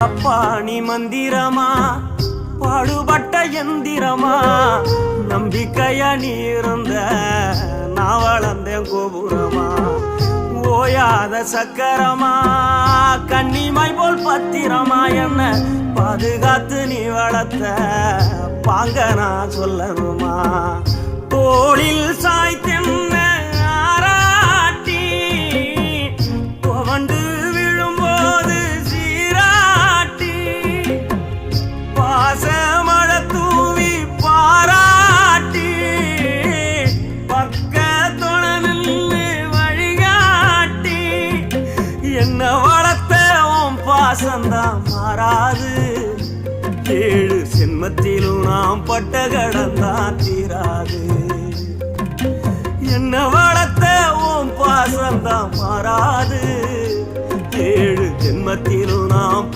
பாணி மந்திரமா பாடுபட்ட எந்திரமா நம்பிக்கையா நீ இருந்த நான் வளர்ந்தேன் கோபுரமா ஓயாத சக்கரமா கன்னிமாய் போல் பத்திரமா என்ன பாதுகாத்து நீ வளர்த்த பாங்க நான் சொல்லணுமா தோளில் சாய்த்தென்ன ஆராட்டி துவண்டு விழும்போது சீராட்டி பாசமழ தூவி பாராட்டி பக்கத்தொண நின்று வழிகாட்டி என்ன வளர்த்த உன் பாசந்தான் மாறாது ஏழு சென்மத்திலும் நாம் பட்ட கடந்தான் தீராது என்ன வளர்த்த உன் பாசந்தான் மாறாது ஏழு ஜென்மத்திலும் நாம்